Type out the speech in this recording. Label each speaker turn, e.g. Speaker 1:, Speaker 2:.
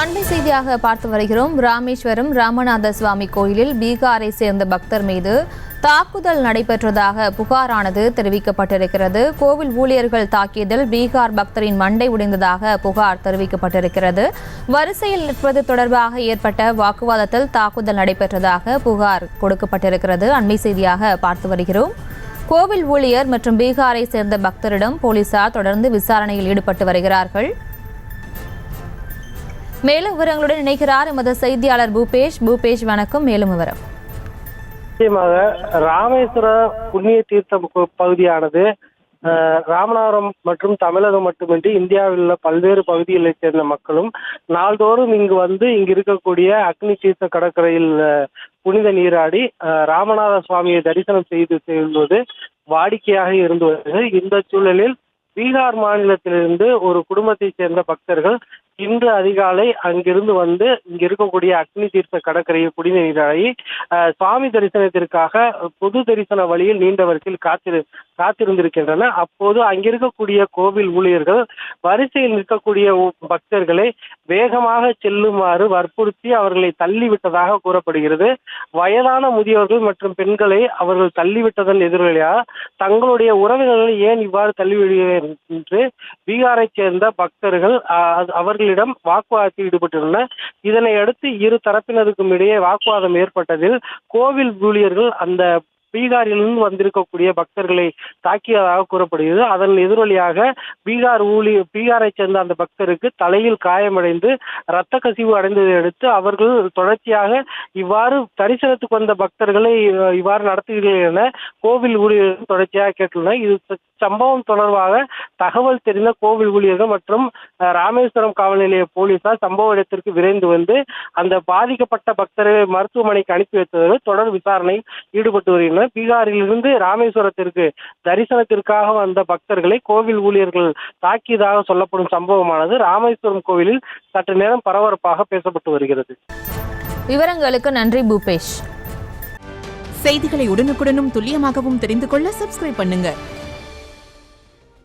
Speaker 1: அண்மை செய்தியாக பார்த்து வருகிறோம். ராமேஸ்வரம் ராமநாத சுவாமி கோயிலில் பீகாரை சேர்ந்த பக்தர் மீது தாக்குதல் நடைபெற்றதாக புகாரானது தெரிவிக்கப்பட்டிருக்கிறது. கோவில் ஊழியர்கள் தாக்கியதில் பீகார் பக்தரின் மண்டை உடைந்ததாக புகார் தெரிவிக்கப்பட்டிருக்கிறது. வரிசையில் நிற்பது தொடர்பாக ஏற்பட்ட வாக்குவாதத்தில் தாக்குதல் நடைபெற்றதாக புகார் கொடுக்கப்பட்டிருக்கிறது. அண்மை செய்தியாக பார்த்து வருகிறோம். கோவில் ஊழியர் மற்றும் பீகாரை சேர்ந்த பக்தரிடம் போலீசார் தொடர்ந்து விசாரணையில் ஈடுபட்டு வருகிறார்கள். மேலும் விவரங்களுடன் இணைக்கிறார் எமது செய்தியாளர் பூபேஷ். வணக்கம். மேலும் விவரம்.
Speaker 2: நிச்சயமாக ராமேஸ்வர புண்ணிய தீர்த்த பகுதியானது ராமநாதபுரம் மற்றும் தமிழகம் மட்டுமின்றி இந்தியாவில் உள்ள பல்வேறு பகுதிகளைச் சேர்ந்த மக்களும் நாள்தோறும் இங்கு வந்து இங்கு இருக்கக்கூடிய அக்னி தீர்த்த கடற்கரையில் புனித நீராடி ராமநாத சுவாமியை தரிசனம் செய்து செல்வது வாடிக்கையாக இருந்து வருகிறது. இந்த சூழலில் பீகார் மாநிலத்திலிருந்து ஒரு குடும்பத்தைச் சேர்ந்த பக்தர்கள் இன்று அதிகாலை அங்கிருந்து வந்து இங்க இருக்கக்கூடிய அக்னி தீர்த்த கடற்கரையில் புனித நீராடி சுவாமி தரிசனத்திற்காக பொது தரிசன வழியில் நீண்ட வரிசையில் காத்திருந்திருக்கின்றனர். அப்போது அங்கிருக்கக்கூடிய கோவில் ஊழியர்கள் வரிசையில் நிற்கக்கூடிய பக்தர்களை வேகமாக செல்லுமாறு வற்புறுத்தி அவர்களை தள்ளிவிட்டதாக கூறப்படுகிறது. வயதான முதியவர்கள் மற்றும் பெண்களை அவர்கள் தள்ளிவிட்டதன் எதிரொலியாக தங்களுடைய உறவினர்களை ஏன் இவ்வாறு தள்ளிவிடுகிறேன் என்று பீகாரை சேர்ந்த பக்தர்கள் அவர்களிடம் வாக்குவாதத்தில் ஈடுபட்டுள்ளனர். இதனை அடுத்து இரு தரப்பினருக்கும் இடையே வாக்குவாதம் ஏற்பட்டதில் கோவில் ஊழியர்கள் அந்த பீகாரிலிருந்து வந்திருக்கக்கூடிய பக்தர்களை தாக்கியதாக கூறப்படுகிறது. அதன் எதிரொலியாக பீகாரை சேர்ந்த அந்த பக்தருக்கு தலையில் காயமடைந்து இரத்த கசிவு அடைந்ததை அடுத்து அவர்கள் தொடர்ச்சியாக இவ்வாறு தரிசனத்துக்கு வந்த பக்தர்களை இவ்வாறு நடத்துகிறீர்கள் என கோவில் ஊழியர்கள் தொடர்ச்சியாக கேட்டுள்ளனர். இது சம்பவம் தொடர்பாக தகவல் தெரிந்த கோவில் ஊழியர்கள் மற்றும் ராமேஸ்வரம் காவல் நிலைய போலீசார் சம்பவ இடத்திற்கு விரைந்து வந்து அந்த பாதிக்கப்பட்ட பக்தர்களை மருத்துவமனைக்கு அனுப்பி வைத்ததோடு தொடர் விசாரணையில் ஈடுபட்டு வருகின்றனர். பீகாரிலிருந்து ராமேஸ்வரத்திற்கு தரிசனத்திற்காக வந்த பக்தர்களை கோவில் ஊழியர்கள் தாக்கியதாக சொல்லப்படும் சம்பவமானது ராமேஸ்வரம் கோவிலில் சற்று நேரம் பரபரப்பாக பேசப்பட்டு வருகிறது.
Speaker 1: விவரங்களுக்கு நன்றி பூபேஷ்.
Speaker 3: செய்திகளை உடனுக்குடனும் துல்லியமாகவும் தெரிந்து கொள்ள சப்ஸ்கிரைப் பண்ணுங்க.